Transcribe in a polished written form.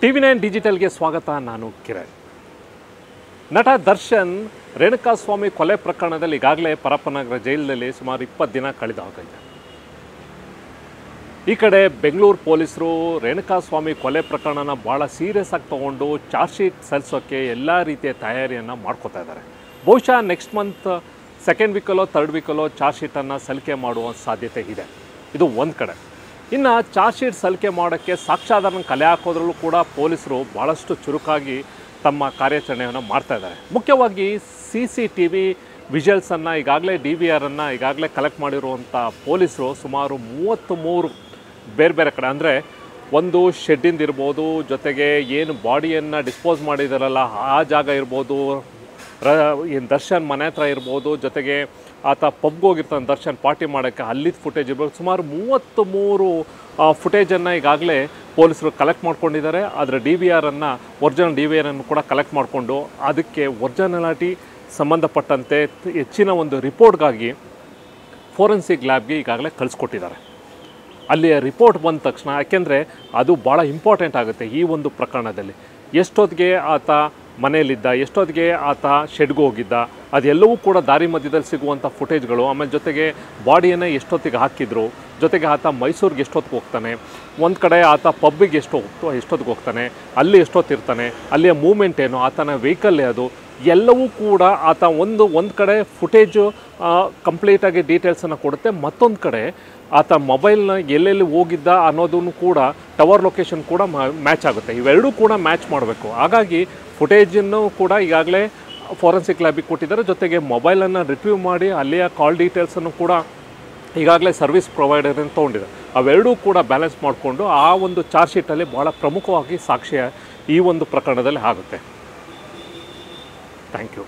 TV9 ಡಿಜಿಟಲ್ಗೆ ಸ್ವಾಗತ. ನಾನು ಕಿರಣ್. ನಟ ದರ್ಶನ್ ರೇಣುಕಾಸ್ವಾಮಿ ಕೊಲೆ ಪ್ರಕರಣದಲ್ಲಿ ಈಗಾಗಲೇ ಪರಪ್ಪನಗರ ಜೈಲಿನಲ್ಲಿ ಸುಮಾರು 20 ದಿನ ಕಳೆದಾಗಿದೆ. ಈ ಕಡೆ ಬೆಂಗಳೂರು ಪೊಲೀಸರು ರೇಣುಕಾಸ್ವಾಮಿ ಕೊಲೆ ಪ್ರಕರಣನ ಭಾಳ ಸೀರಿಯಸ್ ಆಗಿ ತಗೊಂಡು ಚಾರ್ಜ್ ಶೀಟ್ ಸಲ್ಲಿಸೋಕ್ಕೆ ಎಲ್ಲ ರೀತಿಯ ತಯಾರಿಯನ್ನು ಮಾಡ್ಕೋತಾ ಇದ್ದಾರೆ. ಬಹುಶಃ ನೆಕ್ಸ್ಟ್ ಮಂತ್ ಸೆಕೆಂಡ್ ವೀಕಲ್ಲೋ ಥರ್ಡ್ ವೀಕಲ್ಲೋ ಚಾರ್ಜ್ ಶೀಟನ್ನು ಸಲ್ಲಿಕೆ ಮಾಡುವ ಸಾಧ್ಯತೆ ಇದೆ. ಇದು ಒಂದು ಕಡೆ. ಇನ್ನು ಚಾರ್ಜ್ ಶೀಟ್ ಸಲ್ಲಿಕೆ ಮಾಡೋಕ್ಕೆ ಸಾಕ್ಷ್ಯಾಧಾರನ ಕಲೆ ಹಾಕೋದ್ರಲ್ಲೂ ಕೂಡ ಪೊಲೀಸರು ಭಾಳಷ್ಟು ಚುರುಕಾಗಿ ತಮ್ಮ ಕಾರ್ಯಾಚರಣೆಯನ್ನು ಮಾಡ್ತಾಯಿದ್ದಾರೆ. ಮುಖ್ಯವಾಗಿ CCTV ವಿಜುವಲ್ಸನ್ನು ಈಗಾಗಲೇ DVR ಈಗಾಗಲೇ ಕಲೆಕ್ಟ್ ಮಾಡಿರುವಂಥ ಪೊಲೀಸರು ಸುಮಾರು 33 ಬೇರೆ ಬೇರೆ ಕಡೆ, ಅಂದರೆ ಒಂದು ಶೆಡ್ಡಿಂದ ಇರ್ಬೋದು, ಜೊತೆಗೆ ಏನು ಬಾಡಿಯನ್ನು ಡಿಸ್ಪೋಸ್ ಮಾಡಿದಾರಲ್ಲ ಆ ಜಾಗ ಇರ್ಬೋದು, ಏನು ದರ್ಶನ್ ಮನೆ ಹತ್ರ ಇರ್ಬೋದು, ಜೊತೆಗೆ ಆತ ಪಬ್ಗೆ ಹೋಗಿರ್ತಾನೆ ದರ್ಶನ್ ಪಾರ್ಟಿ ಮಾಡೋಕ್ಕೆ, ಅಲ್ಲಿದ್ದ ಫುಟೇಜ್ ಇರ್ಬೋದು. ಸುಮಾರು 33 ಫುಟೇಜನ್ನು ಈಗಾಗಲೇ ಪೊಲೀಸರು ಕಲೆಕ್ಟ್ ಮಾಡ್ಕೊಂಡಿದ್ದಾರೆ. ಅದರ ಒರಿಜಿನಲ್ DVR ಕೂಡ ಕಲೆಕ್ಟ್ ಮಾಡಿಕೊಂಡು ಅದಕ್ಕೆ ಒರಿಜಿನಾಲಿಟಿ ಸಂಬಂಧಪಟ್ಟಂತೆ ಹೆಚ್ಚಿನ ಒಂದು ರಿಪೋರ್ಟ್ಗಾಗಿ ಫೋರೆನ್ಸಿಕ್ ಲ್ಯಾಬ್ಗೆ ಈಗಾಗಲೇ ಕಳಿಸ್ಕೊಟ್ಟಿದ್ದಾರೆ. ಅಲ್ಲಿಯ ರಿಪೋರ್ಟ್ ಬಂದ ತಕ್ಷಣ, ಯಾಕೆಂದರೆ ಅದು ಭಾಳ ಇಂಪಾರ್ಟೆಂಟ್ ಆಗುತ್ತೆ ಈ ಒಂದು ಪ್ರಕರಣದಲ್ಲಿ. ಎಷ್ಟೊತ್ತಿಗೆ ಆತ ಮನೆಯಲ್ಲಿದ್ದ, ಎಷ್ಟೊತ್ತಿಗೆ ಆತ ಶೆಡ್ಗೆ ಹೋಗಿದ್ದ, ಅದೆಲ್ಲವೂ ಕೂಡ ದಾರಿ ಮಧ್ಯದಲ್ಲಿ ಸಿಗುವಂಥ ಫುಟೇಜ್ಗಳು. ಆಮೇಲೆ ಜೊತೆಗೆ ಬಾಡಿಯನ್ನು ಎಷ್ಟೊತ್ತಿಗೆ ಹಾಕಿದ್ರು, ಜೊತೆಗೆ ಆತ ಮೈಸೂರಿಗೆ ಎಷ್ಟೊತ್ತಿಗೆ ಹೋಗ್ತಾನೆ, ಒಂದು ಕಡೆ ಆತ ಪಬ್ಬಿಗೆ ಎಷ್ಟೊತ್ತಿಗೆ ಹೋಗ್ತಾನೆ, ಅಲ್ಲಿ ಎಷ್ಟೊತ್ತಿರ್ತಾನೆ, ಅಲ್ಲಿಯ ಮೂವ್ಮೆಂಟ್ ಏನು, ಆತನ ವೆಹಿಕಲ್ ಅದು ಎಲ್ಲವೂ ಕೂಡ ಆತ ಒಂದು ಕಡೆ ಫುಟೇಜು ಕಂಪ್ಲೀಟಾಗಿ ಡೀಟೇಲ್ಸನ್ನು ಕೊಡುತ್ತೆ. ಮತ್ತೊಂದು ಕಡೆ ಆತ ಮೊಬೈಲ್ನ ಎಲ್ಲೆಲ್ಲಿ ಹೋಗಿದ್ದ ಅನ್ನೋದನ್ನು ಕೂಡ ಟವರ್ ಲೊಕೇಶನ್ ಕೂಡ ಮ್ಯಾಚ್ ಆಗುತ್ತೆ. ಇವೆರಡೂ ಕೂಡ ಮ್ಯಾಚ್ ಮಾಡಬೇಕು. ಹಾಗಾಗಿ ಫುಟೇಜನ್ನು ಕೂಡ ಈಗಾಗಲೇ ಫೋರೆನ್ಸಿಕ್ ಲ್ಯಾಬಿಗೆ ಕೊಟ್ಟಿದ್ದಾರೆ. ಜೊತೆಗೆ ಮೊಬೈಲನ್ನು ರಿಟ್ರೀವ್ ಮಾಡಿ ಅಲ್ಲಿಯ ಕಾಲ್ ಡೀಟೇಲ್ಸನ್ನು ಕೂಡ ಈಗಾಗಲೇ ಸರ್ವಿಸ್ ಪ್ರೊವೈಡರಿಂದ ತೊಗೊಂಡಿದ್ದಾರೆ. ಅವೆರಡೂ ಕೂಡ ಬ್ಯಾಲೆನ್ಸ್ ಮಾಡಿಕೊಂಡು ಆ ಒಂದು ಚಾರ್ಜ್ ಶೀಟಲ್ಲಿ ಭಾಳ ಪ್ರಮುಖವಾಗಿ ಸಾಕ್ಷ್ಯ ಈ ಒಂದು ಪ್ರಕರಣದಲ್ಲಿ ಆಗುತ್ತೆ. Thank you.